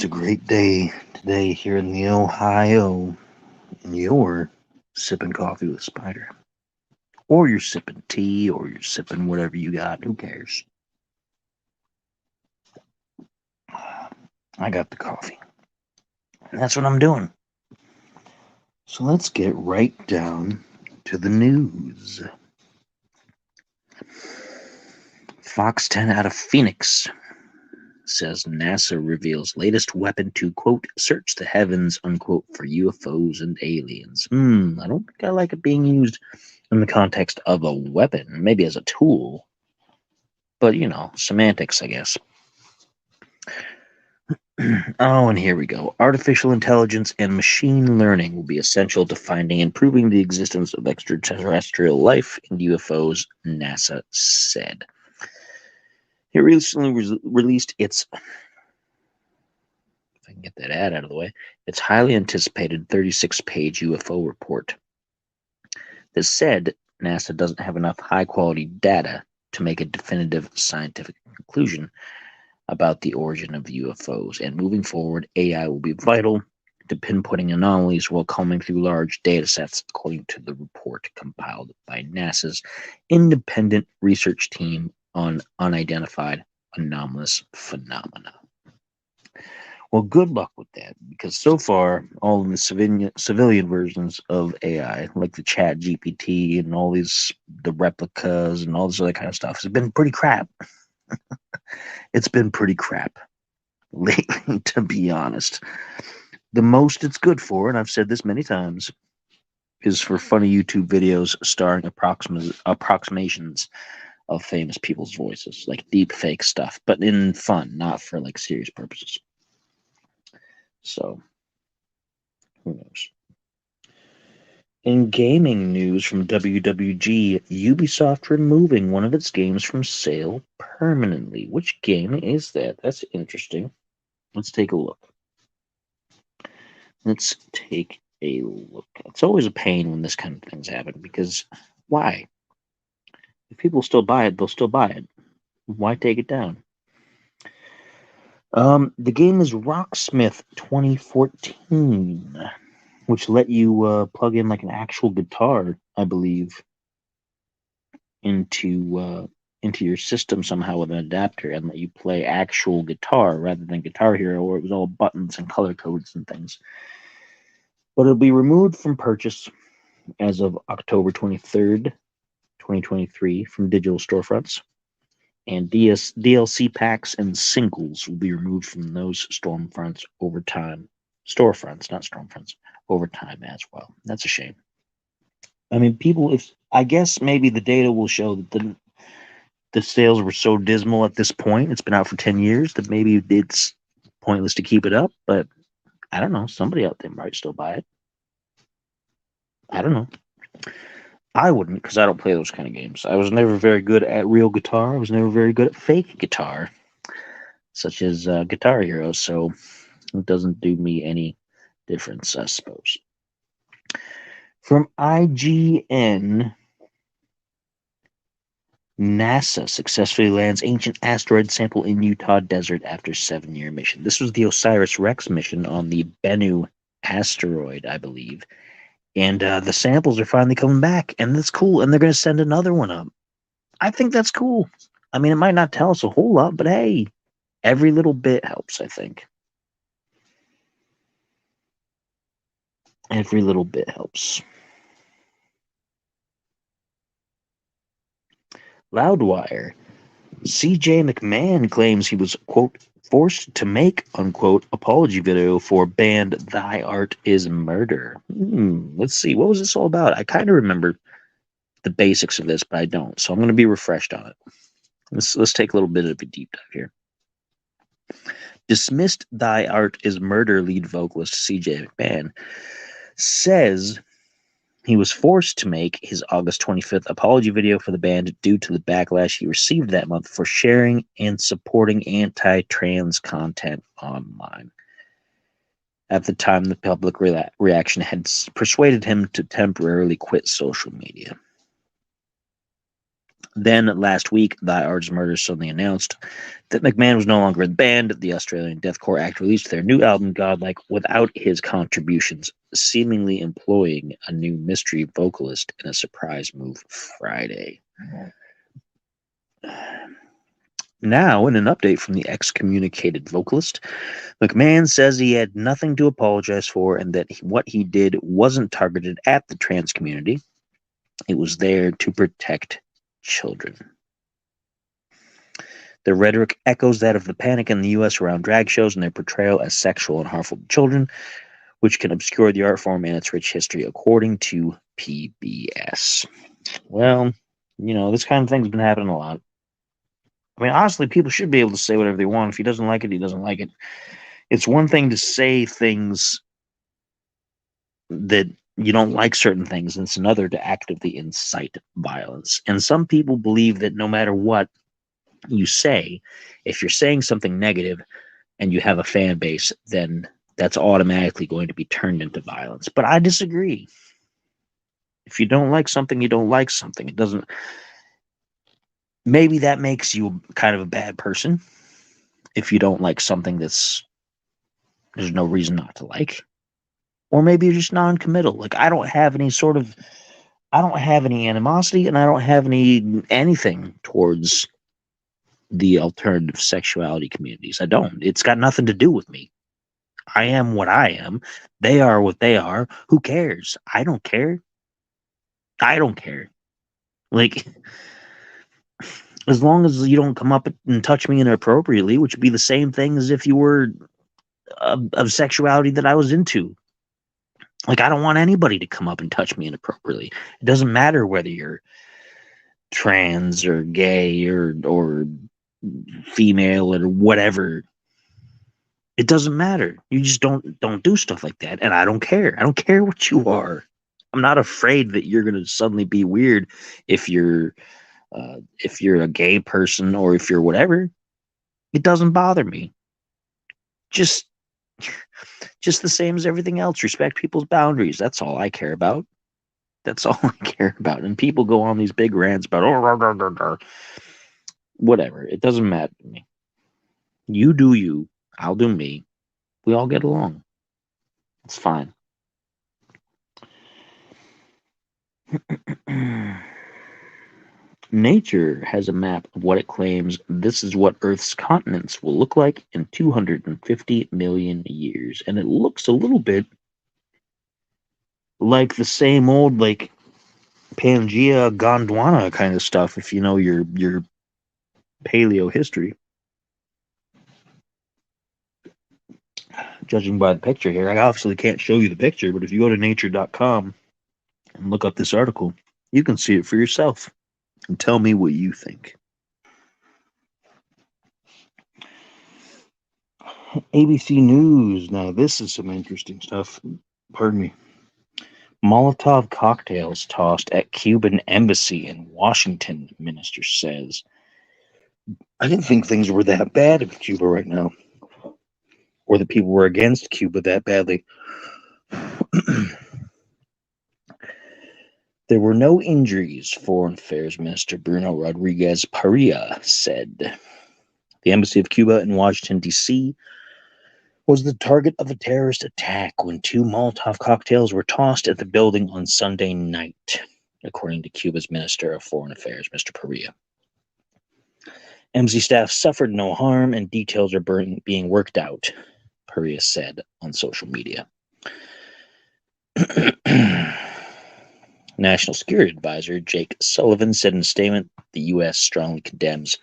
a great day today here in the Ohio, and you're sipping coffee with Spider. Or you're sipping tea, or you're sipping whatever you got. Who cares? I got the coffee. And that's what I'm doing. So let's get right down to the news. Fox 10 out of Phoenix says NASA reveals latest weapon to, quote, search the heavens, unquote, for UFOs and aliens. I don't think I like it being used in the context of a weapon, maybe as a tool. But, semantics, I guess. Oh, and here we go. Artificial intelligence and machine learning will be essential to finding and proving the existence of extraterrestrial life and UFOs, NASA said. It recently released its, if I can get that ad out of the way, its highly anticipated 36-page UFO report. This said NASA doesn't have enough high-quality data to make a definitive scientific conclusion about the origin of UFOs, and moving forward, AI will be vital to pinpointing anomalies while combing through large data sets, according to the report compiled by NASA's independent research team on unidentified anomalous phenomena. Well, good luck with that, because so far, all of the civilian versions of AI, like the Chat GPT and all the replicas and all this other kind of stuff, has been pretty crap. It's been pretty crap lately, to be honest. The most it's good for, and I've said this many times, is for funny YouTube videos starring approximations of famous people's voices, like deep fake stuff, but in fun, not for like serious purposes. So, who knows? In gaming news from WWG, Ubisoft removing one of its games from sale permanently. Which game is that? That's interesting. Let's take a look. It's always a pain when this kind of things happen, because why? If people still buy it, they'll still buy it. Why take it down? The game is Rocksmith 2014, which let you plug in like an actual guitar, I believe, into your system somehow with an adapter, and let you play actual guitar rather than Guitar Hero, where it was all buttons and color codes and things. But it'll be removed from purchase as of October 23rd, 2023, from digital storefronts. And DLC packs and singles will be removed from those storefronts over time. Storefronts, not storefronts, over time as well. That's a shame. I mean, I guess maybe the data will show that the sales were so dismal at this point, it's been out for 10 years, that maybe it's pointless to keep it up, but I don't know. Somebody out there might still buy it. I don't know. I wouldn't, because I don't play those kind of games. I was never very good at real guitar. I was never very good at fake guitar, such as Guitar Hero, so it doesn't do me any difference, I suppose. From IGN, NASA successfully lands ancient asteroid sample in Utah desert after 7-year mission. This was the OSIRIS-REx mission on the Bennu asteroid, I believe. And the samples are finally coming back, and that's cool. And they're going to send another one up. I think that's cool. I mean, it might not tell us a whole lot, but hey, every little bit helps, I think. Every little bit helps. Loudwire. C.J. McMahon claims he was, quote, forced to make, unquote, apology video for band Thy Art Is Murder. Let's see. What was this all about? I kind of remember the basics of this, but I don't. So I'm going to be refreshed on it. Let's take a little bit of a deep dive here. Dismissed Thy Art Is Murder lead vocalist C.J. McMahon says he was forced to make his August 25th apology video for the band due to the backlash he received that month for sharing and supporting anti-trans content online. At the time, the public reaction had persuaded him to temporarily quit social media. Then last week, Thy Art is Murder suddenly announced that McMahon was no longer in the band. The Australian deathcore act released their new album, Godlike, without his contributions, seemingly employing a new mystery vocalist in a surprise move Friday. Now, in an update from the excommunicated vocalist, McMahon says he had nothing to apologize for and that what he did wasn't targeted at the trans community. It was there to protect children. The rhetoric echoes that of the panic in the U.S. around drag shows and their portrayal as sexual and harmful to children, which can obscure the art form and its rich history, according to PBS. Well, this kind of thing's been happening a lot. I mean, honestly, people should be able to say whatever they want. If he doesn't like it, he doesn't like it. It's one thing to say things that you don't like certain things, and it's another to actively incite violence. And some people believe that no matter what you say, if you're saying something negative and you have a fan base, then that's automatically going to be turned into violence. But I disagree. If you don't like something, you don't like something. It doesn't. Maybe that makes you kind of a bad person if you don't like something there's no reason not to like. Or maybe you're just non-committal. Like, I don't have any animosity, and I don't have anything towards the alternative sexuality communities. I don't. It's got nothing to do with me. I am what I am. They are what they are. Who cares? I don't care. Like, as long as you don't come up and touch me inappropriately, which would be the same thing as if you were of sexuality that I was into. Like, I don't want anybody to come up and touch me inappropriately. It doesn't matter whether you're trans or gay or female or whatever. It doesn't matter. You just don't do stuff like that, and I don't care. I don't care what you are. I'm not afraid that you're gonna suddenly be weird if you're a gay person or if you're whatever. It doesn't bother me. Just the same as everything else. Respect people's boundaries. That's all I care about. That's all I care about. And people go on these big rants about whatever. It doesn't matter to me. You do you. I'll do me. We all get along. It's fine. Nature has a map of what it claims this is what Earth's continents will look like in 250 million years. And it looks a little bit like the same old, like, Pangea Gondwana kind of stuff, if you know your paleo history. Judging by the picture here, I obviously can't show you the picture, but if you go to nature.com and look up this article, you can see it for yourself and tell me what you think. ABC News. Now, this is some interesting stuff. Pardon me. Molotov cocktails tossed at Cuban embassy in Washington, minister says. I didn't think things were that bad in Cuba right now, or that people were against Cuba that badly. There were no injuries, Foreign Affairs Minister Bruno Rodriguez Parilla said. The embassy of Cuba in Washington, D.C. was the target of a terrorist attack when 2 Molotov cocktails were tossed at the building on Sunday night, according to Cuba's Minister of Foreign Affairs, Mr. Parilla. embassy staff suffered no harm and details are being worked out, Parilla said on social media. National Security Advisor Jake Sullivan said in a statement the U.S. strongly condemns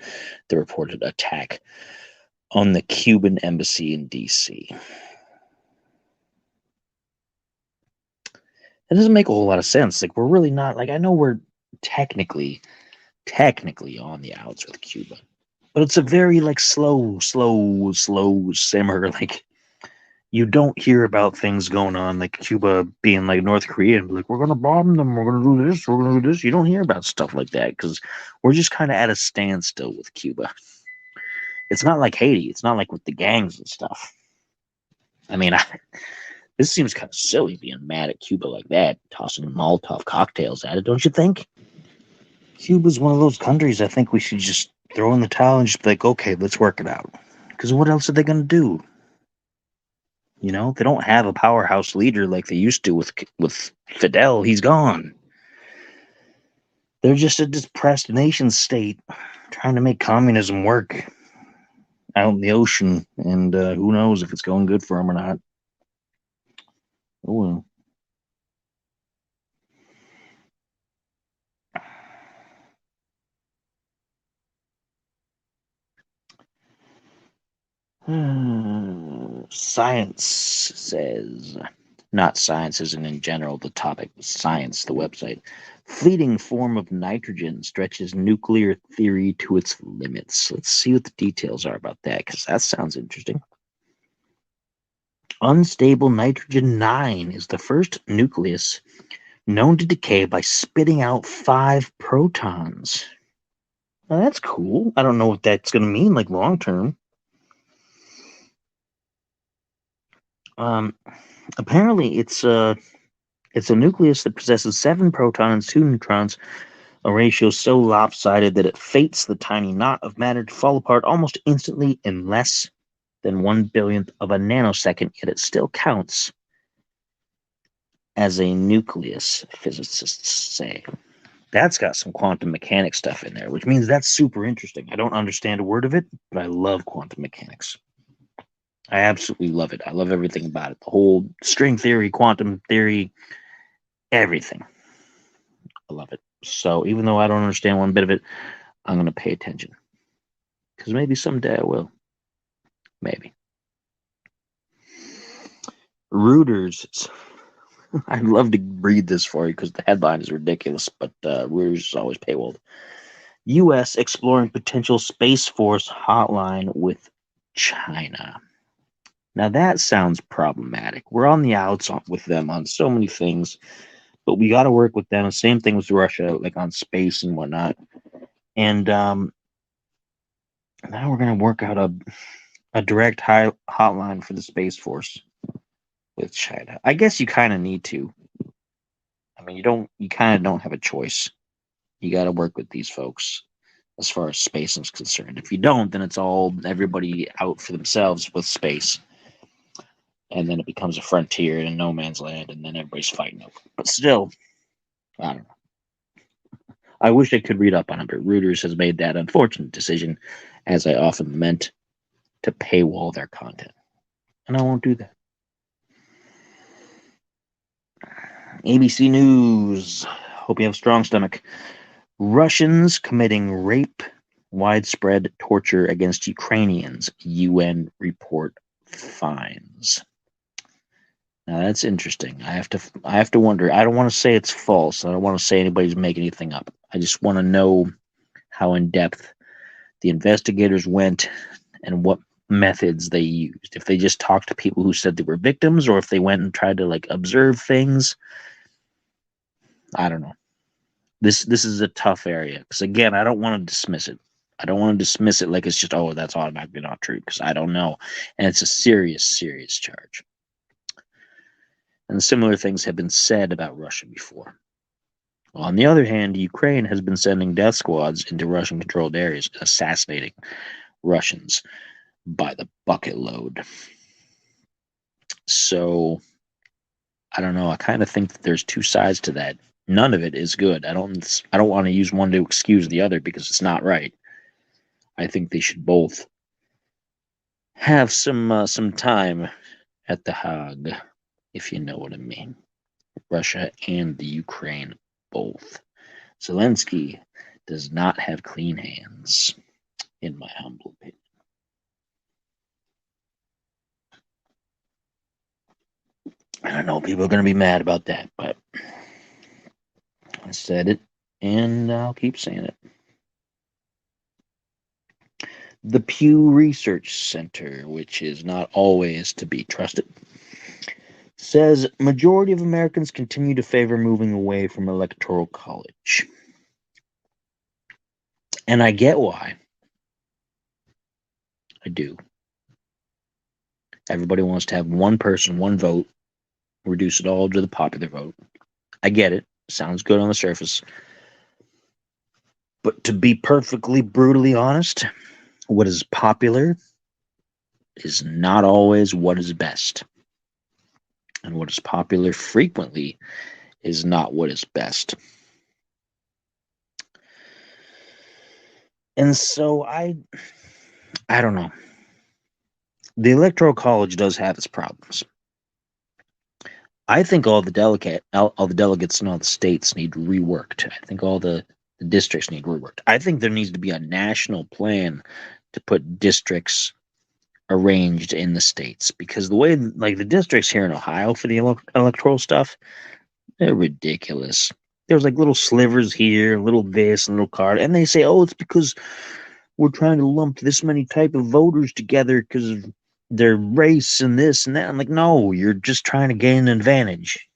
the reported attack on the Cuban embassy in D.C. That doesn't make a whole lot of sense. Like, we're really not, like, I know we're technically on the outs with Cuba, but it's a very, like, slow simmer. Like, you don't hear about things going on like Cuba being like North Korea and be like, we're going to bomb them, we're going to do this, we're going to do this. You don't hear about stuff like that because we're just kind of at a standstill with Cuba. It's not like Haiti. It's not like with the gangs and stuff. I mean, this seems kind of silly being mad at Cuba like that, tossing Molotov cocktails at it, don't you think? Cuba's one of those countries I think we should just throw in the towel and just be like, okay, let's work it out. Because what else are they going to do? You know, they don't have a powerhouse leader like they used to with Fidel. He's gone. They're just a depressed nation state trying to make communism work out in the ocean, and who knows if it's going good for them or not. Oh well. Science says, not science isn't in general the topic, science, the website. Fleeting form of nitrogen stretches nuclear theory to its limits. Let's see what the details are about that, because that sounds interesting. Unstable nitrogen 9 is the first nucleus known to decay by spitting out 5 protons. Now, that's cool. I don't know what that's going to mean, like long term. Apparently, it's a nucleus that possesses 7 protons, 2 neutrons, a ratio so lopsided that it fates the tiny knot of matter to fall apart almost instantly in less than 1/1000th of a nanosecond. Yet it still counts as a nucleus, physicists say. That's got some quantum mechanics stuff in there, which means that's super interesting. I don't understand a word of it, but I love quantum mechanics. I absolutely love it. I love everything about it. The whole string theory, quantum theory, everything. I love it. So even though I don't understand one bit of it, I'm going to pay attention. Because maybe someday I will. Maybe. Reuters. I'd love to read this for you because the headline is ridiculous, but Reuters is always paywalled. U.S. exploring potential Space Force hotline with China. Now that sounds problematic. We're on the outs with them on so many things, but we got to work with them. Same thing with Russia, like on space and whatnot. And now we're going to work out a direct hotline for the Space Force with China. I guess you kind of need to. I mean, you kind of don't have a choice. You got to work with these folks as far as space is concerned. If you don't, then it's all everybody out for themselves with space. And then it becomes a frontier in no man's land, and then everybody's fighting over it. But still, I don't know. I wish I could read up on it, but Reuters has made that unfortunate decision, as I often meant, to paywall their content. And I won't do that. ABC News. Hope you have a strong stomach. Russians committing rape, widespread torture against Ukrainians, UN report finds. Now that's interesting. I have to wonder. I don't want to say it's false. I don't want to say anybody's making anything up. I just want to know how in depth the investigators went and what methods they used. If they just talked to people who said they were victims, or if they went and tried to like observe things. I don't know. This is a tough area because again, I don't want to dismiss it. I don't want to dismiss it like it's just that's automatically not true because I don't know, and it's a serious charge. And similar things have been said about Russia before. On the other hand, Ukraine has been sending death squads into Russian-controlled areas, assassinating Russians by the bucket load. So, I don't know. I kind of think that there's two sides to that. None of it is good. I don't want to use one to excuse the other because it's not right. I think they should both have some time at the Hague, if you know what I mean. Russia and the Ukraine both. Zelensky does not have clean hands, in my humble opinion. I know people are going to be mad about that, but I said it, and I'll keep saying it. The Pew Research Center, which is not always to be trusted, says majority of Americans continue to favor moving away from electoral college. And I get why. I do. Everybody wants to have one person, one vote, reduce it all to the popular vote. I get it. Sounds good on the surface. But to be perfectly brutally honest, what is popular is not always what is best. And what is popular frequently is not what is best. And so I don't know. The Electoral College does have its problems. I think all the delegates in all the states need reworked. I think all the districts need reworked. I think there needs to be a national plan to put districts arranged in the states, because the way like the districts here in Ohio for the electoral stuff, they're ridiculous. There's like little slivers here, little this, and little card, and they say, "Oh, it's because we're trying to lump this many type of voters together because of their race and this and that." I'm like, no, you're just trying to gain an advantage.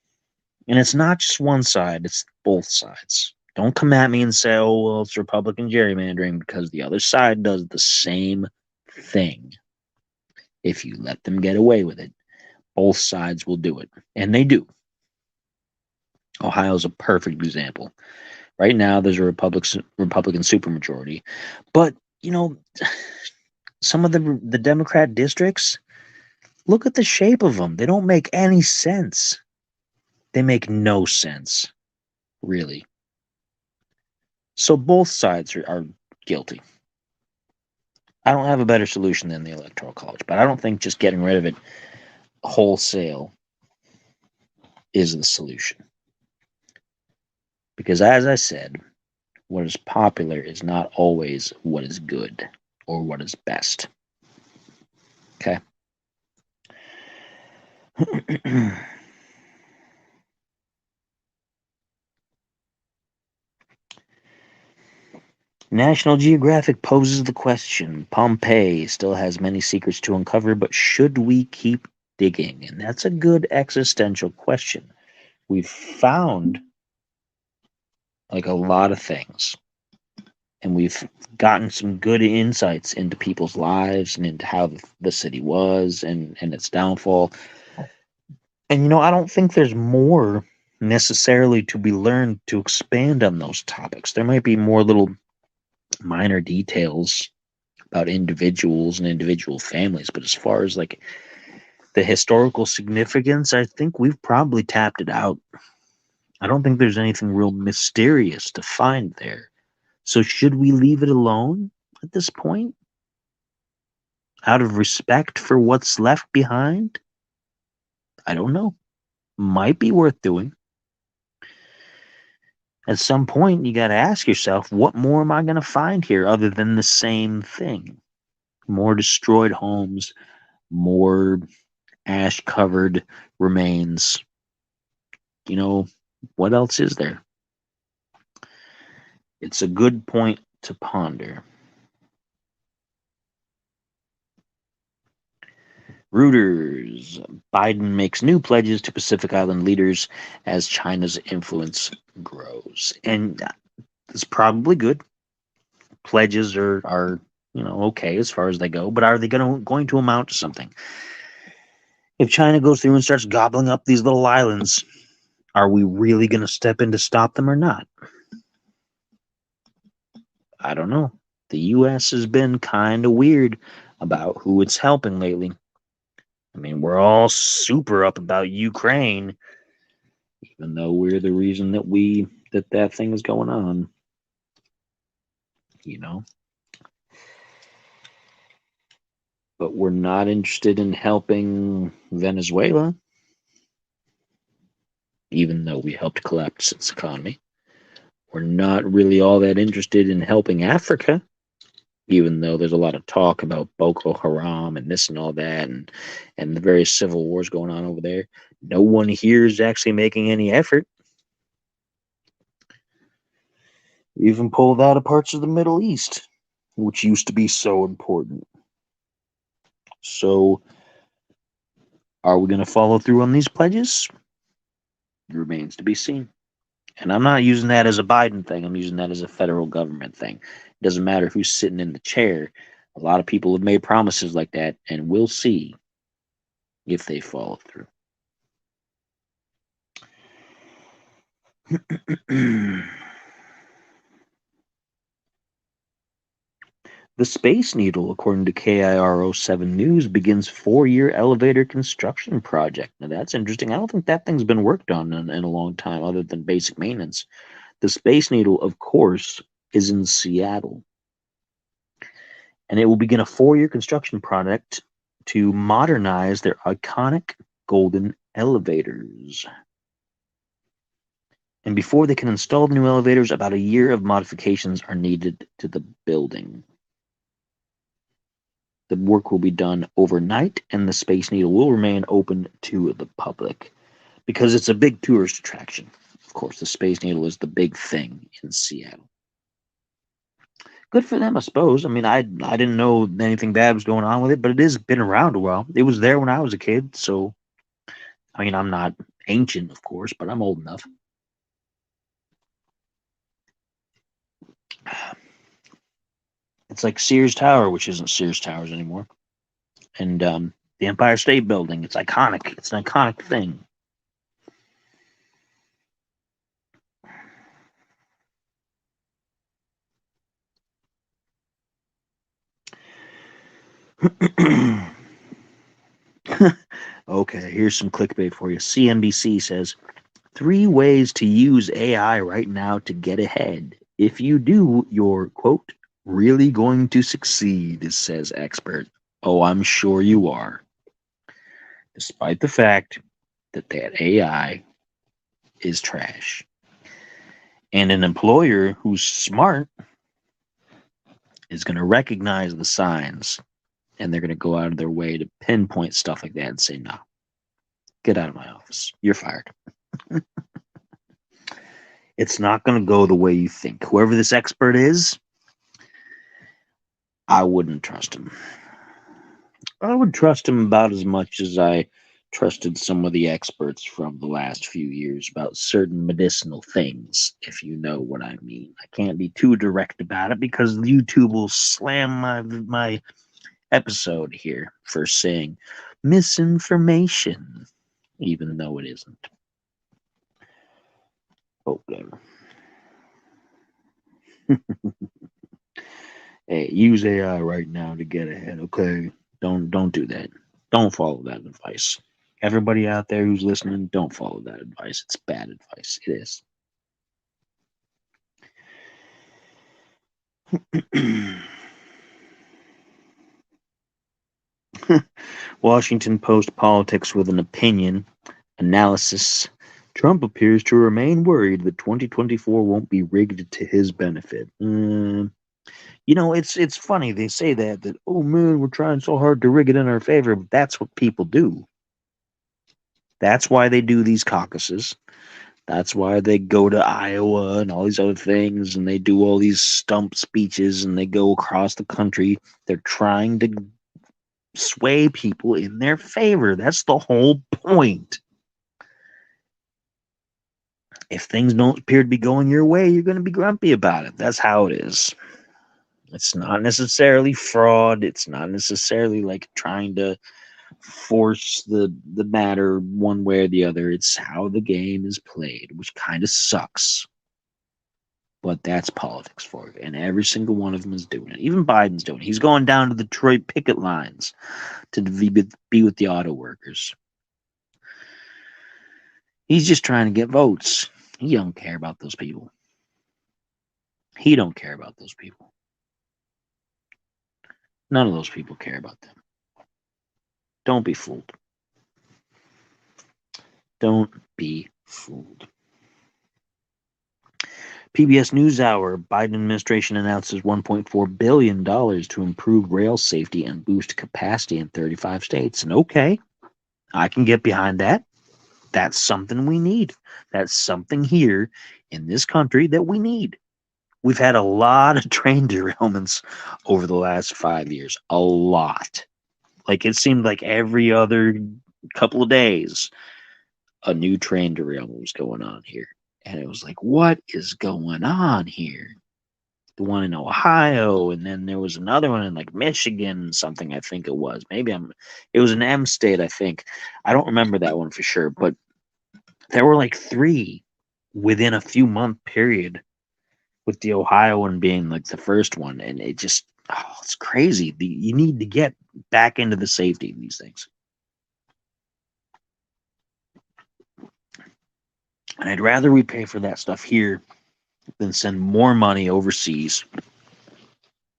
And it's not just one side, it's both sides. Don't come at me and say, oh, well, it's Republican gerrymandering, because the other side does the same thing. If you let them get away with it, both sides will do it. And they do. Ohio's a perfect example. Right now, there's a Republican supermajority. But, you know, some of the Democrat districts, look at the shape of them. They don't make any sense. They make no sense, really. So both sides are guilty. I don't have a better solution than the Electoral College, but I don't think just getting rid of it wholesale is the solution. Because as I said, what is popular is not always what is good or what is best. Okay? National Geographic poses the question: Pompeii still has many secrets to uncover, but should we keep digging? And that's a good existential question. We've found like a lot of things, and we've gotten some good insights into people's lives and into how the city was and its downfall. And I don't think there's more necessarily to be learned to expand on those topics. There might be more little minor details about individuals and individual families, but as far as like the historical significance, I think we've probably tapped it out. I don't think there's anything real mysterious to find there. So should we leave it alone at this point? Out of respect for what's left behind? I don't know. Might be worth doing. At some point, you got to ask yourself, what more am I going to find here other than the same thing? More destroyed homes, more ash covered remains. What else is there? It's a good point to ponder. Reuters: Biden makes new pledges to Pacific Island leaders as China's influence grows. And it's probably good. Pledges are okay as far as they go, but are they going to amount to something? If China goes through and starts gobbling up these little islands, are we really going to step in to stop them or not? I don't know. The U.S. has been kind of weird about who it's helping lately. I mean, we're all super up about Ukraine, even though we're the reason that thing is going on. But we're not interested in helping Venezuela, even though we helped collapse its economy. We're not really all that interested in helping Africa, even though there's a lot of talk about Boko Haram and this and all that, and the various civil wars going on over there. No one here is actually making any effort. We even pulled out of parts of the Middle East, which used to be so important. So, are we going to follow through on these pledges? It remains to be seen. And I'm not using that as a Biden thing. I'm using that as a federal government thing. It doesn't matter who's sitting in the chair. A lot of people have made promises like that, and we'll see if they follow through. The Space Needle, according to KIRO7 News, begins 4-year elevator construction project. Now that's interesting. I don't think that thing's been worked on in a long time, other than basic maintenance. The Space Needle, of course, is in Seattle, and it will begin a 4-year construction project to modernize their iconic golden elevators. And before they can install the new elevators, about a year of modifications are needed to the building. The work will be done overnight, and the Space Needle will remain open to the public because it's a big tourist attraction. Of course, the Space Needle is the big thing in Seattle. Good for them, I suppose. I mean, I didn't know anything bad was going on with it, but it has been around a while. It was there when I was a kid, so I mean, I'm not ancient, of course, but I'm old enough. It's like Sears Tower, which isn't Sears Towers anymore, and the Empire State Building. It's iconic. It's an iconic thing. Okay, here's some clickbait for you. CNBC says 3 ways to use AI right now to get ahead. If you do, you're, quote, really going to succeed, says expert. Oh, I'm sure you are. Despite the fact that AI is trash. And an employer who's smart is going to recognize the signs, and they're going to go out of their way to pinpoint stuff like that and say, no, get out of my office. You're fired. It's not going to go the way you think. Whoever this expert is, I wouldn't trust him. I would trust him about as much as I trusted some of the experts from the last few years about certain medicinal things, if you know what I mean. I can't be too direct about it because YouTube will slam my episode here for saying misinformation, even though it isn't. Oh, whatever. Hey, use AI right now to get ahead, okay? Don't do that. Don't follow that advice. Everybody out there who's listening, don't follow that advice. It's bad advice. It is. Washington Post politics with an opinion analysis. Trump appears to remain worried that 2024 won't be rigged to his benefit. You know, it's funny they say that oh man, we're trying so hard to rig it in our favor, but that's what people do. That's why they do these caucuses. That's why they go to Iowa and all these other things, and they do all these stump speeches, and they go across the country. They're trying to sway people in their favor. That's the whole point. If things don't appear to be going your way, you're going to be grumpy about it. That's how it is. It's not necessarily fraud. It's not necessarily like trying to force the matter one way or the other. It's how the game is played, which kind of sucks. But that's politics for you. And every single one of them is doing it. Even Biden's doing it. He's going down to the Detroit picket lines to be with the auto workers. He's just trying to get votes. He don't care about those people. He don't care about those people. None of those people care about them. Don't be fooled. Don't be fooled. PBS NewsHour, Biden administration announces $1.4 billion to improve rail safety and boost capacity in 35 states. And okay, I can get behind that. That's something we need. That's something here in this country that we need. We've had a lot of train derailments over the last 5 years. A lot. Like it seemed like every other couple of days, a new train derailment was going on here. And it was like, what is going on here? The one in Ohio, and then there was another one in like Michigan, something I think it was. It was an M state, I think. I don't remember that one for sure, but there were like 3 within a few month period, with the Ohio one being like the first one, and it just Oh, it's crazy. You need to get back into the safety of these things. And I'd rather we pay for that stuff here than send more money overseas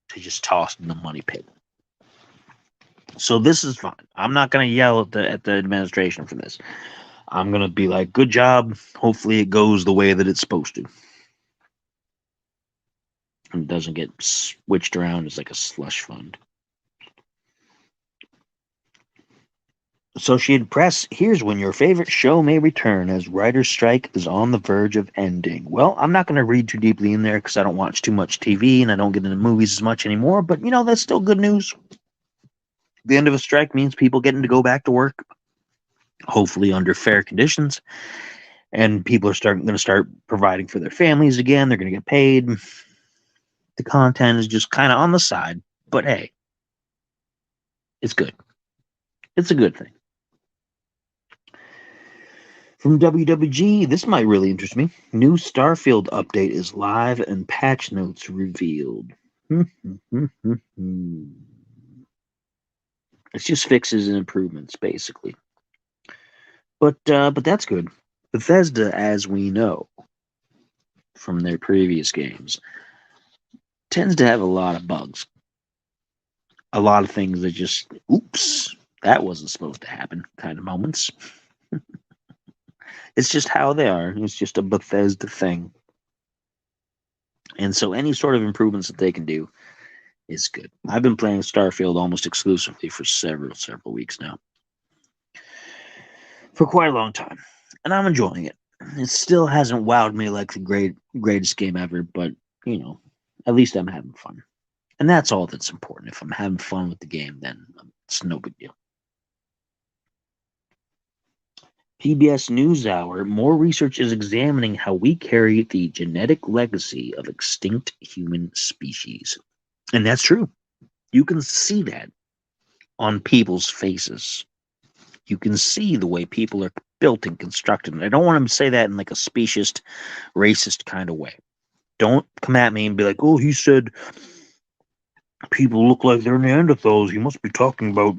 to just toss in the money pit. So this is fine. I'm not going to yell at the administration for this. I'm going to be like, good job. Hopefully it goes the way that it's supposed to. And doesn't get switched around as like a slush fund. Associated Press, here's when your favorite show may return as writer's strike is on the verge of ending. Well, I'm not going to read too deeply in there because I don't watch too much TV and I don't get into movies as much anymore, but that's still good news. The end of a strike means people getting to go back to work, hopefully under fair conditions, and people are going to start providing for their families again. They're going to get paid. The content is just kind of on the side, but hey, it's good. It's a good thing. From WWG, this might really interest me. New Starfield update is live and patch notes revealed. It's just fixes and improvements, basically. But that's good. Bethesda, as we know from their previous games, tends to have a lot of bugs. A lot of things that just, oops, that wasn't supposed to happen kind of moments. It's just how they are. It's just a Bethesda thing. And so any sort of improvements that they can do is good. I've been playing Starfield almost exclusively for several weeks now. For quite a long time. And I'm enjoying it. It still hasn't wowed me like the greatest game ever, but, at least I'm having fun. And that's all that's important. If I'm having fun with the game, then it's no big deal. PBS NewsHour, more research is examining how we carry the genetic legacy of extinct human species. And that's true. You can see that on people's faces. You can see the way people are built and constructed. And I don't want to say that in like a speciest, racist kind of way. Don't come at me and be like, oh, he said people look like they're Neanderthals. He must be talking about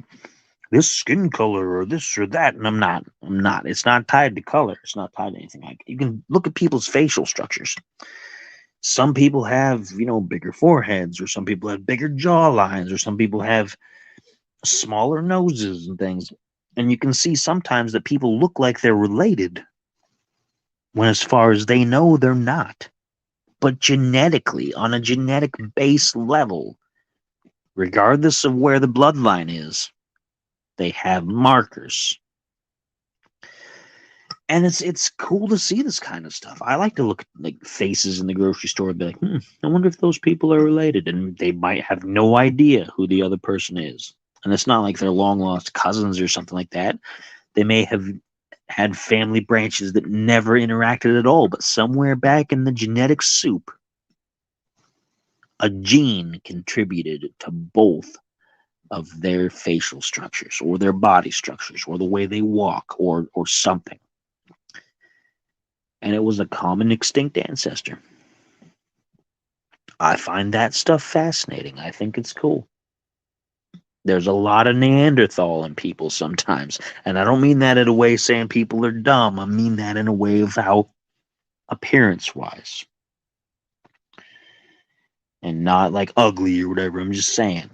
this skin color or this or that. And I'm not. It's not tied to color. It's not tied to anything like that. You can look at people's facial structures. Some people have, bigger foreheads, or some people have bigger jawlines, or some people have smaller noses and things. And you can see sometimes that people look like they're related when, as far as they know, they're not. But genetically, on a genetic base level, regardless of where the bloodline is, they have markers. And it's cool to see this kind of stuff. I like to look at like faces in the grocery store and be like, I wonder if those people are related. And they might have no idea who the other person is. And it's not like they're long lost cousins or something like that. They may have had family branches that never interacted at all, but somewhere back in the genetic soup, a gene contributed to both of their facial structures or their body structures or the way they walk or something. And it was a common extinct ancestor. I find that stuff fascinating. I think it's cool. There's a lot of Neanderthal in people sometimes. And I don't mean that in a way saying people are dumb. I mean that in a way of how appearance-wise. And not like ugly or whatever. I'm just saying.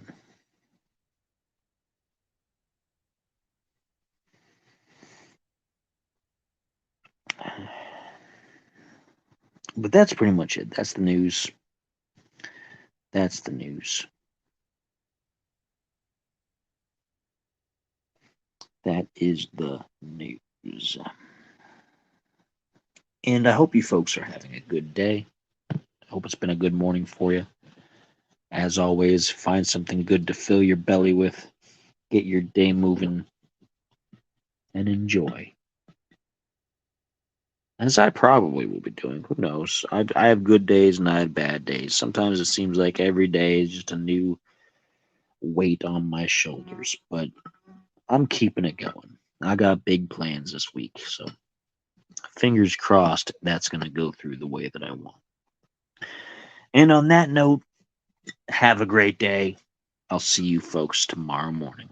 But that's pretty much it. That's the news. That's the news. That is the news. And I hope you folks are having a good day. I hope it's been a good morning for you. As always, find something good to fill your belly with. Get your day moving. And enjoy. As I probably will be doing. Who knows? I have good days and I have bad days. Sometimes it seems like every day is just a new weight on my shoulders. But I'm keeping it going. I got big plans this week. So fingers crossed that's going to go through the way that I want. And on that note, Have a great day. I'll see you folks tomorrow morning.